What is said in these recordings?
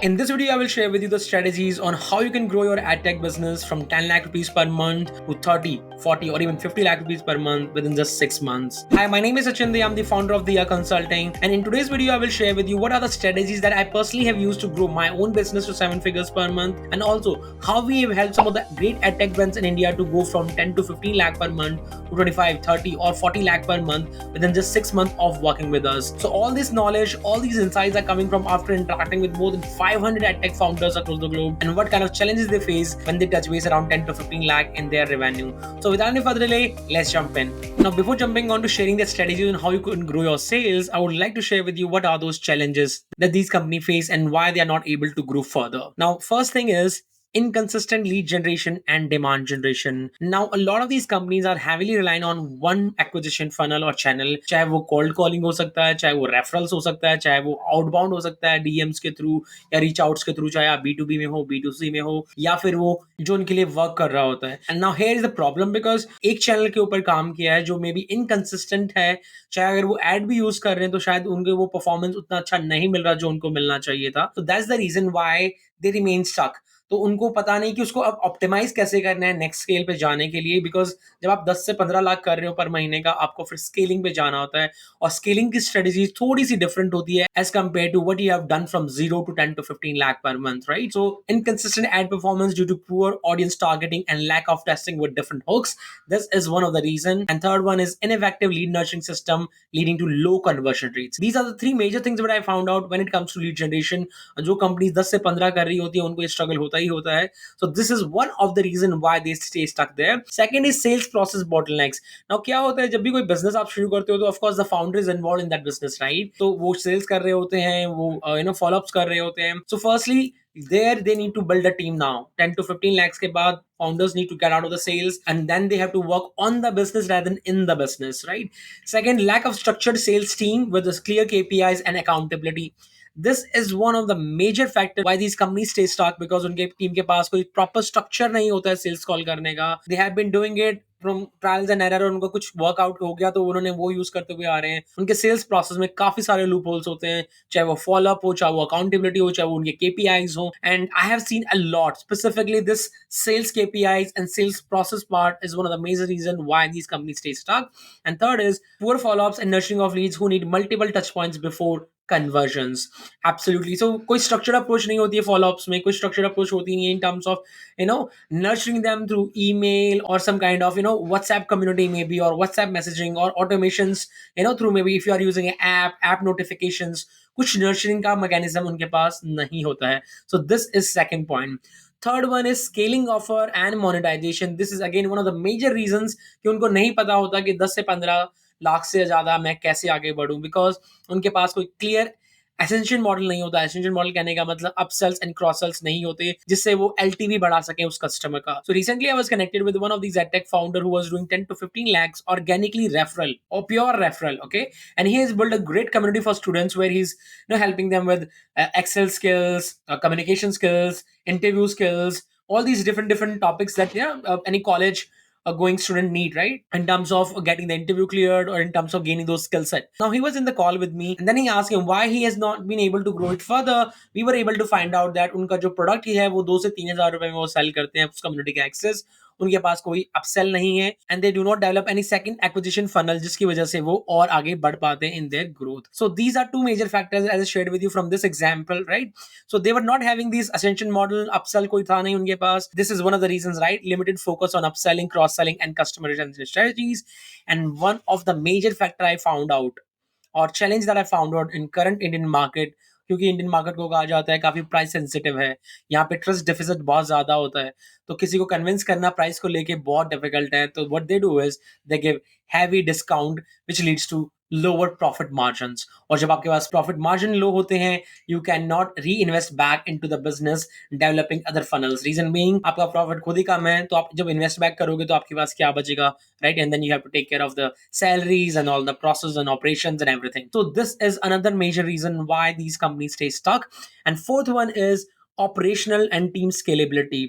In this video, I will share with you the strategies on how you can grow your ad tech business from 10 lakh rupees per month to 30, 40, or even 50 lakh rupees per month within just 6 months. Hi, my name is Achinde. I'm the founder of the Year Consulting. And in today's video, I will share with you what are the strategies that I personally have used to grow my own business to 7 figures per month, and also how we have helped some of the great ad tech brands in India to go from 10 to 15 lakh per month to 25, 30, or 40 lakh per month within just 6 months of working with us. So all this knowledge, all these insights are coming from after interacting with more than 500 edtech founders across the globe and what kind of challenges they face when they touch base around 10 to 15 lakh in their revenue. So without any further delay, let's jump in. Now, before jumping on to sharing the strategies on how you can grow your sales, I would like to share with you what are those challenges that these companies face and why they are not able to grow further. Now, first thing is inconsistent lead generation and demand generation. Now, a lot of these companies are heavily relying on one acquisition funnel or channel, चाहे वो cold calling हो सकता है, चाहे वो referrals हो सकता है, चाहे वो outbound हो सकता है DMs के through या reach outs के through, चाहे आप B2B में हो, B2C में हो, या फिर वो जो उनके लिए वर्क कर रहा होता है. And now here is the problem because एक चैनल के ऊपर काम किया है जो मे बी इनकंसिस्टेंट है, चाहे अगर वो एड भी यूज कर रहे हैं तो शायद उनके वो परफॉर्मेंस उतना अच्छा नहीं मिल रहा जो उनको मिलना चाहिए था. So that's the reason why they remain stuck. तो उनको पता नहीं कि उसको अब ऑप्टिमाइज कैसे करना है नेक्स्ट स्केल पे जाने के लिए, बिकॉज जब आप 10 से 15 लाख कर रहे हो पर महीने का, आपको फिर स्केलिंग पे जाना होता है और स्केलिंग की स्ट्रेटेजी थोड़ी सी डिफरेंट होती है as compare to what you have done from 0 to 10 to 15 lakh per month, right? So inconsistent ad performance due to poor audience targeting and lack of testing with different hooks, this is one of the reason. And third one is ineffective lead nurturing system leading to low conversion rates. These are the three major things that I found out when it comes to lead generation. जो companies 10 से 15 कर रही होती है उनको ये struggle होता ही होता है. So this is one of the reason why they stay stuck there. Second is sales process bottlenecks. Now क्या होता है जब भी कोई बिजनेस आप शुरू करते हो तो of course the founder is involved in that business, right? तो वो सेल्स कर रहे होते हैं, वो follow ups कर रहे होते हैं. So firstly there they need to build a team now. 10 to 15 lakhs के बाद founders need to get out of the sales and then they have to work on the business rather than in the business, right? Second, lack of structured sales team with this clear KPIs and accountability. This is one of the major factors why these companies stay stuck, because उनके team के पास कोई proper structure नहीं होता है sales call करने का. They have been doing it from trials and error, उनको कुछ वर्कआउट हो गया तो उन्होंने वो यूज करते हुए आ रहे हैं. उनके सेल्स प्रोसेस में काफी सारे लूप होल्स होते हैं, चाहे वो फॉलोअप हो, चाहे वो अकाउंटेबिलिटी हो, चाहे वो उनके केपीआईज हो. And I have seen a lot specifically this sales KPIs and sales process part is one of the major reason why these companies stay stuck. And third is poor follow-ups and nurturing of leads who need multiple touch points before conversions. Absolutely. So कोई structured approach नहीं होती है follow-ups में, कोई structured approach होती नहीं है in terms of nurturing them through email or some kind of WhatsApp community maybe, or WhatsApp messaging or automations, through maybe if you are using an app notifications. कुछ nurturing का mechanism उनके पास नहीं होता है. So this is second point. Third one is scaling offer and monetization. This is again one of the major reasons कि उनको नहीं पता होता कि 10 से 15 लाख से ज्यादा मैं कैसे आगे बढ़ूं, बिकॉज उनके पास कोई क्लियर एसेंशियल मॉडल नहीं होता. एसेंशियल मॉडल कहने का मतलब अपसेल्स एंड क्रॉस सेल्स नहीं होते जिससे वो एलटीवी बढ़ा सके उस कस्टमर का. So recently I was connected with one of these edtech founder who was doing 10 to 15 lakhs organically referral or pure referral, okay? And he has built a great community for students where he's helping them with Excel skills, communication skills, interview skills, all these different topics that any college a going student need, right? In terms of getting the interview cleared or in terms of gaining those skill set. Now he was in the call with me and then he asked him why he has not been able to grow it further. We were able to find out that उनका जो product ही है वो 2 से 3 हजार रुपए में वो sell करते हैं उस community का access. उनके पास कोई अपसेल नहीं है and they do not develop any second acquisition funnel जिसकी वजह से वो और आगे बढ़ पाते हैं in their growth. So these are two major factors as I shared with you from this example, right? So they were not having this ascension model, upsell कोई था नहीं उनके पास. This is one of the reasons, right? Limited focus on upselling, cross selling and customer retention strategies. And one of the major factor I found out और challenge that I found out in current Indian market, क्योंकि Indian market को कहा जाता है काफी price sensitive है, यहाँ पे ट्रस्ट डिफिसिट बहुत ज्यादा होता है, तो किसी को कन्विंस करना प्राइस को लेके बहुत डिफिकल्ट है. तो what they do is they give heavy discount which leads to lower profit margins. और जब आपके पास प्रॉफिट मार्जिन लो होते हैं, you can not reinvest back into the business developing other funnels. Reason being आपका profit खुद ही कम है, तो आप जब इन्वेस्ट बैक करोगे तो आपके पास क्या बचेगा, right? And then you have to take care of the salaries and all the process and operations and everything. So this is another major reason why these companies stay stuck. And fourth one is operational and team scalability.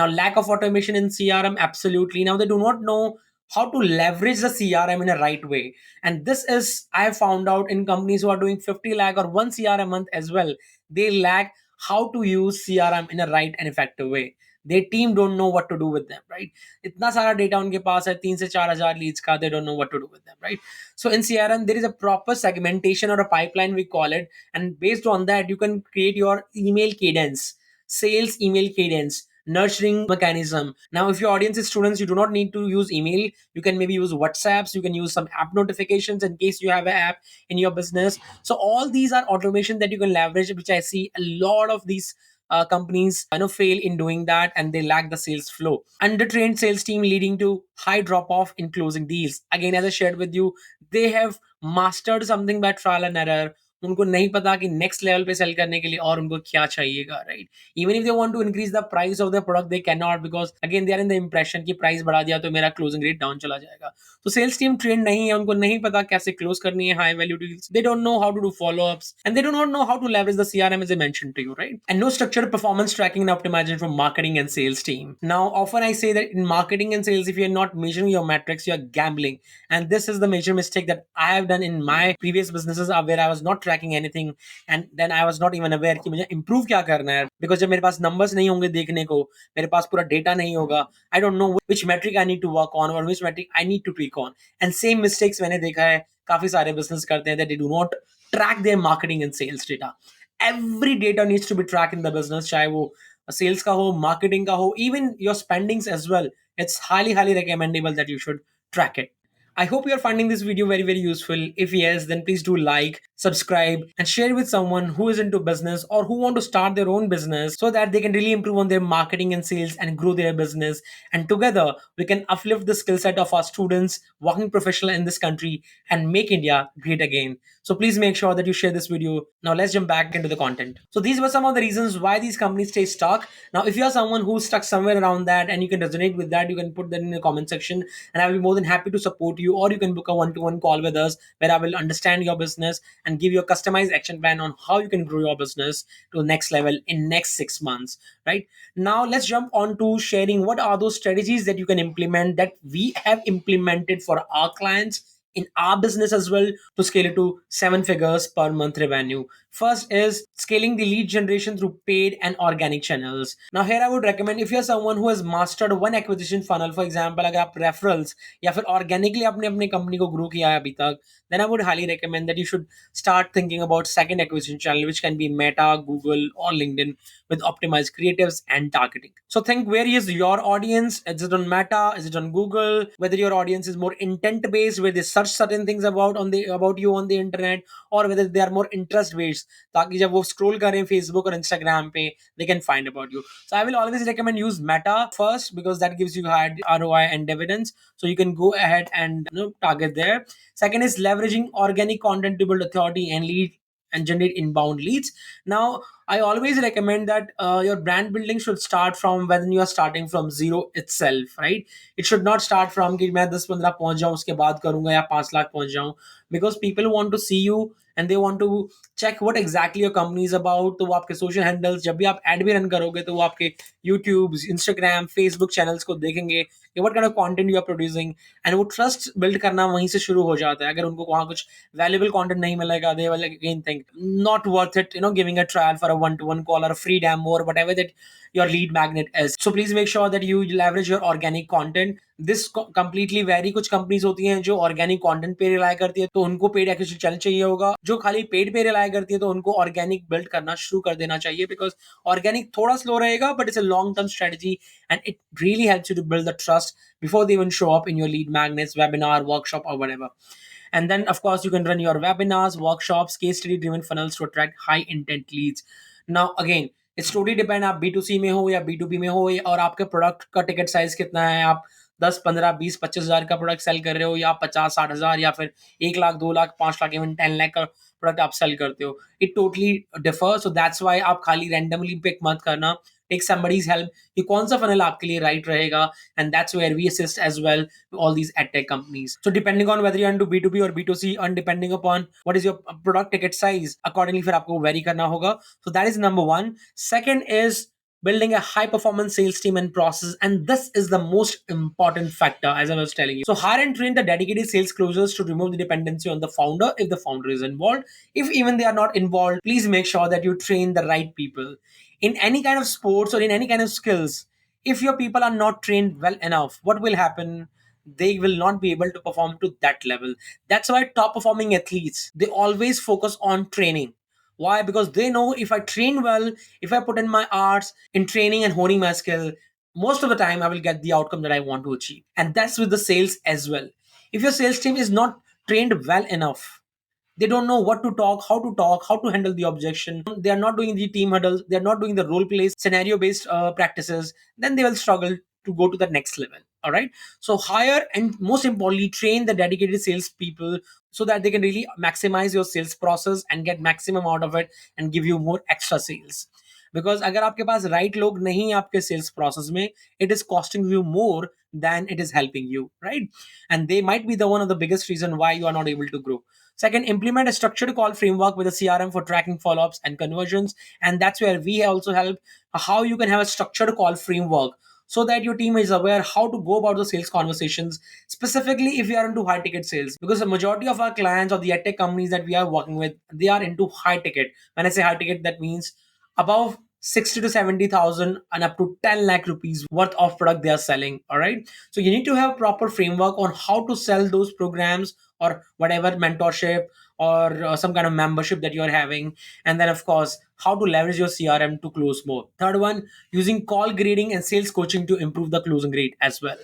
Now, lack of automation in CRM, absolutely. Now, they do not know how to leverage the CRM in a right way. And this is, I have found out in companies who are doing 50 lakh or 1 CR a month as well, they lack how to use CRM in a right and effective way. Their team don't know what to do with them, right? इतना सारा data उनके पास है 3 से 4 हजार leads का, they don't know what to do with them, right? So in CRM there is a proper segmentation or a pipeline, we call it, and based on that you can create your email cadence, sales email cadence, nurturing mechanism. Now if your audience is students, you do not need to use email. You can maybe use WhatsApps, you can use some app notifications in case you have an app in your business. So all these are automation that you can leverage, which I see a lot of these companies fail in doing that, and they lack the sales flow. Undertrained sales team leading to high drop off in closing deals. Again, as I shared with you, they have mastered something by trial and error. उनको नहीं पता कि next level पे cell करने के लिए और उनको क्या चाहिएगा, right? Even if they want to increase the price of the product, they can not, because again they are in the impression कि प्राइस बढ़ा दिया तो मेरा क्लोजिंग रेट डाउन चला जाएगा. तो सेल्स टीम ट्रेन नहीं है, उनको नहीं पता कैसे क्लोज करनी है high value deals. They don't know how to do follow ups, and they do not know how to leverage the CRM as I mentioned to you, right? And no structured performance tracking and optimization from marketing and sales team. Now, often I say that in marketing and sales, if you're not measuring your metrics, you're gambling. And this is the major mistake that I have done in my previous businesses, where I was not tracking anything, and then I was not even aware कि मुझे improve क्या करना है. Because जब मेरे पास numbers नहीं होंगे देखने को, मेरे पास पूरा data नहीं होगा, I don't know which metric I need to work on or which metric I need to tweak on. And same mistakes मैंने देखा है काफी सारे business करते हैं, that they do not track their marketing and sales data. Every data needs to be tracked in the business, चाहे वो sales का हो, marketing का हो, even your spendings as well. It's highly recommendable that you should track it. I hope you are finding this video very useful. If yes, then please do like, subscribe, and share with someone who is into business or who want to start their own business, so that they can really improve on their marketing and sales and grow their business. And together we can uplift the skill set of our students, working professional in this country, and make India great again. So please make sure that you share this video. Now let's jump back into the content. So these were some of the reasons why these companies stay stuck. Now if you are someone who's stuck somewhere around that and you can resonate with that, you can put that in the comment section, and I will be more than happy to support you. Or you can book a one-to-one call with us, where I will understand your business and give you a customized action plan on how you can grow your business to the next level in next 6 months. Right now, let's jump on to sharing what are those strategies that you can implement, that we have implemented for our clients in our business as well, to scale it to 7 figures per month revenue. First is scaling the lead generation through paid and organic channels. Now here I would recommend, if you're someone who has mastered one acquisition funnel, for example अगर आप referrals या फिर organically आपने अपने company को grow किया है अभी तक, then I would highly recommend that you should start thinking about second acquisition channel, which can be Meta, Google, or LinkedIn, with optimized creatives and targeting. So think, where is your audience? Is it on Meta? Is it on Google? Whether your audience is more intent based, where they search certain things about you on the internet, or whether they are more interest based, ताकि जब वो scroll करें Facebook और Instagram पे, they can find about you. So I will always recommend use Meta first, because that gives you high ROI and dividends. So you can go ahead and target there. Second is leveraging organic content to build authority and lead and generate inbound leads. Now, I always recommend that your brand building should start from when you are starting from zero itself, right? It should not start from कि मैं 10-15 पहुंच जाऊं उसके बाद करूंगा या 5 लाख पहुंच जाऊं, because people want to see you and they want to check what exactly your company is about. तो वो आपके social handles, जब भी आप ad भी रन करोगे तो वो आपके YouTube, Instagram, Facebook channels को देखेंगे कि what kind of content you are producing, and वो trust build करना वहीं से शुरू हो जाता है. अगर उनको वहाँ कुछ valuable content नहीं मिलेगा, they will again think not worth it, giving a trial for a one-to-one call or a free demo or whatever that your lead magnet is. So please make sure that you leverage your organic content. This completely vary. कुछ companies होती हैं जो organic content पे rely करती है, तो उनको paid acquisition channel चाहिए होगा. जो खाली पेड पे रिलाई करती है, तो उनको ऑर्गेनिक बिल्ड करना शुरू कर देना चाहिए, बिकॉज ऑर्गेनिक थोड़ा स्लो रहेगा, but it's a long term strategy and it really helps you to build the trust before they even show up in your lead magnets, webinar, workshop, or whatever. And then, of course, you can run your webinars, workshops, case study driven funnels to attract high intent leads. Now, again, it's totally depend आप B2C में हो या B2B में हो, और आपके product का ticket size कितना है. आप 10, 15, 20, 25 हज़ार का प्रोडक्ट सेल कर रहे हो, या 50, 60 हज़ार, या फिर 1 लाख, 2 लाख, 5 लाख, इवन 10 लाख का प्रोडक्ट आप सेल करते हो. It totally differ. So that's why आप खाली रैंडमली पिक मत करना. Take somebody's help कि कौन सा funnel आपके लिए right रहेगा, and that's where we assist as well to all these edtech companies. So depending on whether you're into B2B or B2C, and depending upon what is your product ticket size, accordingly फिर आपको vary करना होगा. So that is number one. Second is building a high performance sales team and process. And this is the most important factor, as I was telling you. So hire and train the dedicated sales closers to remove the dependency on the founder if the founder is involved. If even they are not involved, please make sure that you train the right people. In any kind of sports or in any kind of skills, if your people are not trained well enough, what will happen? They will not be able to perform to that level. That's why top performing athletes, they always focus on training. Why? Because they know if I train well, if I put in my arts in training and honing my skill, most of the time I will get the outcome that I want to achieve. And that's with the sales as well. If your sales team is not trained well enough, they don't know what to talk, how to handle the objection, they are not doing the team huddles, they are not doing the role plays, scenario based practices, then they will struggle to go to the next level. All right. So hire and most importantly train the dedicated sales people so that they can really maximize your sales process and get maximum out of it and give you more extra sales. Because अगर आपके पास right लोग नहीं हैं आपके sales process में, it is costing you more than it is helping you, right? And they might be the one of the biggest reason why you are not able to grow. Second, implement a structured call framework with a CRM for tracking follow-ups and conversions. And that's where we also help how you can have a structured call framework so that your team is aware how to go about the sales conversations, specifically if you are into high ticket sales. Because the majority of our clients or the edtech companies that we are working with, they are into high ticket. When I say high ticket, that means above 60 to 70,000 and up to 10 lakh rupees worth of product they are selling. All right. So you need to have proper framework on how to sell those programs or whatever mentorship or some kind of membership that you're having. And then of course how to leverage your crm to close more. Third one, using call grading and sales coaching to improve the closing rate as well.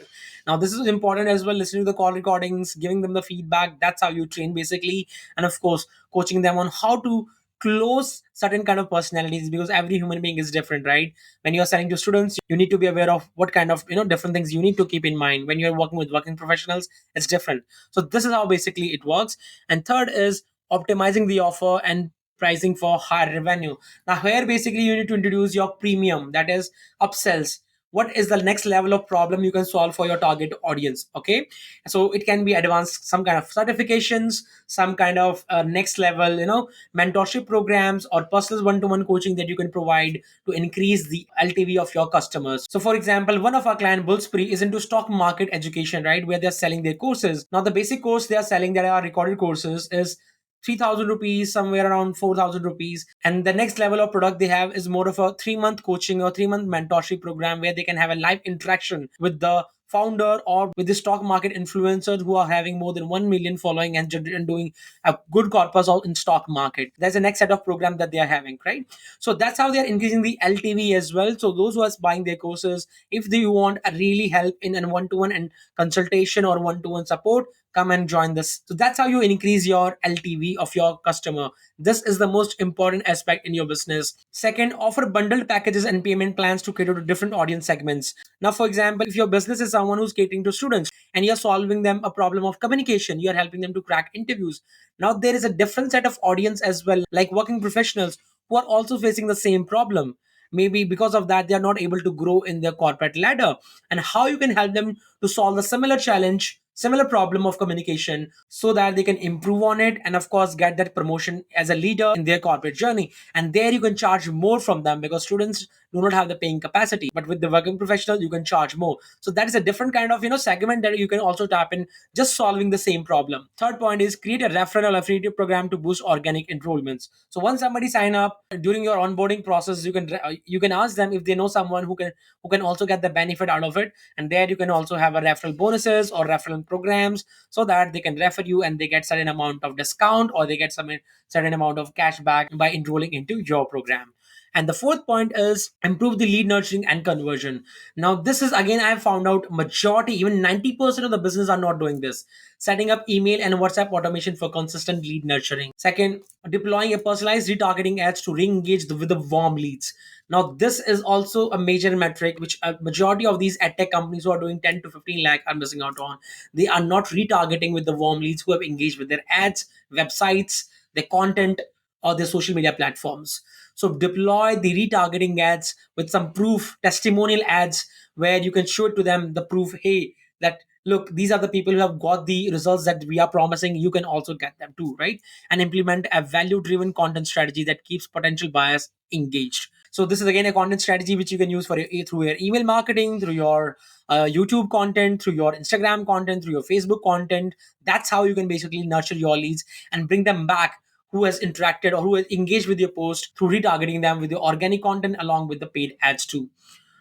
Now this is important as well, listening to the call recordings, giving them the feedback, that's how you train basically. And of course coaching them on how to close certain kind of personalities, because every human being is different, right? When you're selling to students, you need to be aware of what kind of different things you need to keep in mind. When you're working with working professionals, it's different. So this is how basically it works. And third is optimizing the offer and pricing for higher revenue. Now here basically you need to introduce your premium, that is upsells. What is the next level of problem you can solve for your target audience? Okay, so it can be advanced, some kind of certifications, some kind of next level mentorship programs or personal one-to-one coaching that you can provide to increase the LTV of your customers. So for example, one of our client Bullspree is into stock market education, right, where they're selling their courses. Now the basic course they are selling, that are recorded courses, is 3,000 rupees, somewhere around 4,000 rupees. And the next level of product they have is more of a 3 month coaching or 3 month mentorship program where they can have a live interaction with the founder or with the stock market influencers who are having more than 1 million following and doing a good corpus all in stock market. There's the next set of program that they are having, right? So that's how they are increasing the LTV as well. So those who are buying their courses, if they want a really help in a one-to-one and consultation or one-to-one support, come and join this. So that's how you increase your LTV of your customer. This is the most important aspect in your business. Second, offer bundled packages and payment plans to cater to different audience segments. Now, for example, if your business is someone who's catering to students and you're solving them a problem of communication, you're helping them to crack interviews. Now, there is a different set of audience as well, like working professionals who are also facing the same problem. Maybe because of that, they are not able to grow in their corporate ladder. And how you can help them to solve the similar challenge, similar problem of communication, so that they can improve on it and of course get that promotion as a leader in their corporate journey. And there you can charge more from them, because students do not have the paying capacity, but with the working professional you can charge more. So that is a different kind of segment that you can also tap in, just solving the same problem. Third point is create a referral affiliate program to boost organic enrollments. So once somebody sign up during your onboarding process, you can ask them if they know someone who can also get the benefit out of it. And there you can also have a referral bonuses or referral programs, so that they can refer you and they get certain amount of discount or they get some certain amount of cash back by enrolling into your program. And the fourth point is improve the lead nurturing and conversion. Now this is again, I have found out majority, even 90% of the business are not doing this. Setting up email and WhatsApp automation for consistent lead nurturing. Second, deploying a personalized retargeting ads to re-engage with the warm leads. Now, this is also a major metric which a majority of these ad tech companies who are doing 10 to 15 lakh are missing out on. They are not retargeting with the warm leads who have engaged with their ads, websites, their content, or their social media platforms. So, deploy the retargeting ads with some proof, testimonial ads where you can show it to them the proof, hey, that look, these are the people who have got the results that we are promising, you can also get them too, right? And implement a value driven content strategy that keeps potential buyers engaged. So this is again a content strategy which you can use for through your email marketing, through your YouTube content, through your Instagram content, through your Facebook content. That's how you can basically nurture your leads and bring them back who has interacted or who has engaged with your post through retargeting them with your organic content along with the paid ads too.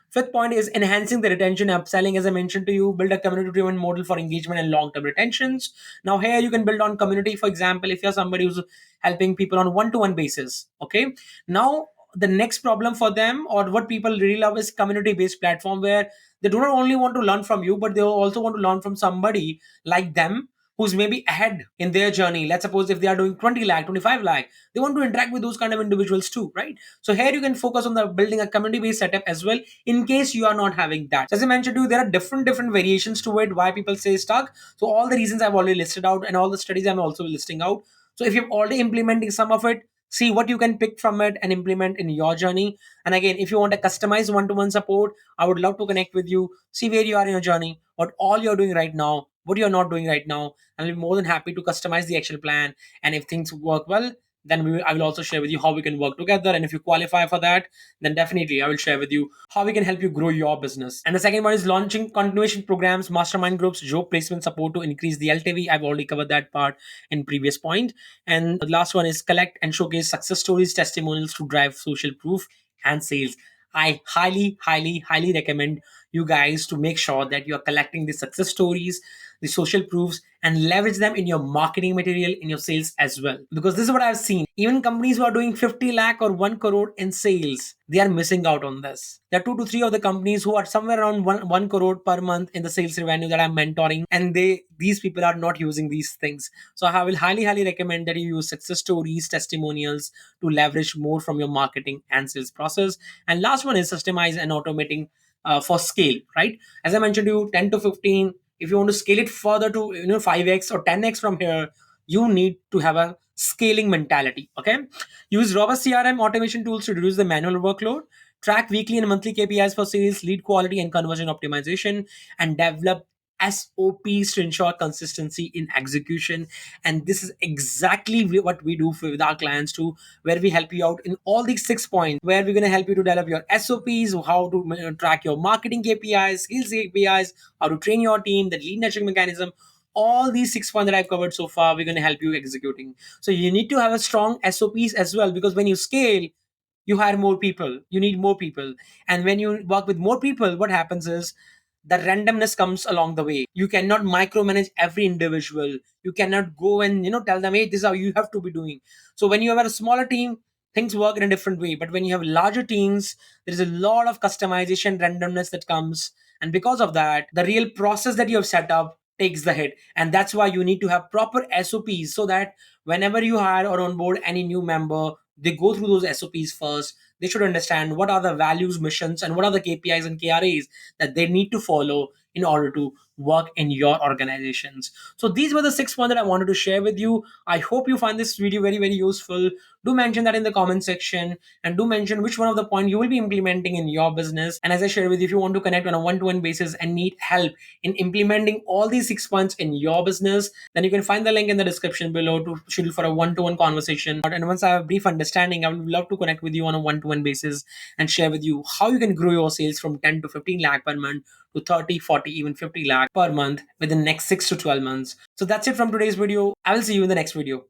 Fifth point is enhancing the retention upselling. As I mentioned to you, build a community driven model for engagement and long term retentions. Now, here you can build on community. For example, if you're somebody who's helping people on one to one basis, okay. Now, the next problem for them or what people really love is community based platform where they do not only want to learn from you, but they also want to learn from somebody like them who's maybe ahead in their journey. Let's suppose if they are doing 20 lakh, 25 lakh, they want to interact with those kind of individuals too, right? So here you can focus on the building a community based setup as well in case you are not having that. So as I mentioned to you, there are different variations to it, why people say stuck. So all the reasons I've already listed out and all the studies I'm also listing out. So if you're already implementing some of it, see what you can pick from it and implement in your journey. And again, if you want a customized one-to-one support, I would love to connect with you, see where you are in your journey, what all you're doing right now, what you're not doing right now, and I'll be more than happy to customize the action plan. And if things work well, then I will also share with you how we can work together. And if you qualify for that, then definitely I will share with you how we can help you grow your business. And the second one is launching continuation programs, mastermind groups, job placement support to increase the LTV. I've already covered that part in previous point. And the last one is collect and showcase success stories, testimonials to drive social proof and sales. I highly recommend you guys to make sure that you are collecting the success stories, the social proofs, and leverage them in your marketing material in your sales as well. Because this is what I've seen. Even companies who are doing 50 lakh or 1 crore in sales, they are missing out on this. There are two to three of the companies who are somewhere around 1 crore per month in the sales revenue that I'm mentoring, and these people are not using these things. So I will highly recommend that you use success stories, testimonials to leverage more from your marketing and sales process. And last one is systemize and automating for scale, right? As I mentioned to you, 10 to 15. If you want to scale it further to 5x or 10x from here, you need to have a scaling mentality. Okay, use robust CRM automation tools to reduce the manual workload, track weekly and monthly KPIs for sales, lead quality and conversion optimization, and develop SOPs to ensure consistency in execution. And this is exactly what we do with our clients too, where we help you out in all these 6 points, where we're going to help you to develop your SOPs, how to track your marketing KPIs, skills KPIs, how to train your team, the lead nurturing mechanism. All these 6 points that I've covered so far, we're going to help you executing. So you need to have a strong SOPs as well, because when you scale, you hire more people, you need more people. And when you work with more people, what happens is the randomness comes along the way. You cannot micromanage every individual. You cannot go and tell them, hey, this is how you have to be doing. So when you have a smaller team, things work in a different way. But when you have larger teams, there is a lot of customization randomness that comes, and because of that, the real process that you have set up takes the hit. And that's why you need to have proper SOPs, so that whenever you hire or onboard any new member, they go through those SOPs first. They should understand what are the values, missions, and what are the KPIs and KRAs that they need to follow in order to work in your organizations. So these were the 6 points that I wanted to share with you. I hope you find this video very useful. Do mention that in the comment section, and do mention which one of the point you will be implementing in your business. And as I shared with you, if you want to connect on a one-to-one basis and need help in implementing all these 6 points in your business, then you can find the link in the description below to schedule for a one-to-one conversation. And once I have a brief understanding, I would love to connect with you on a one-to-one basis and share with you how you can grow your sales from 10 to 15 lakh per month to 30, 40, even 50 lakh per month within the next 6 to 12 months. So that's it from today's video. I will see you in the next video.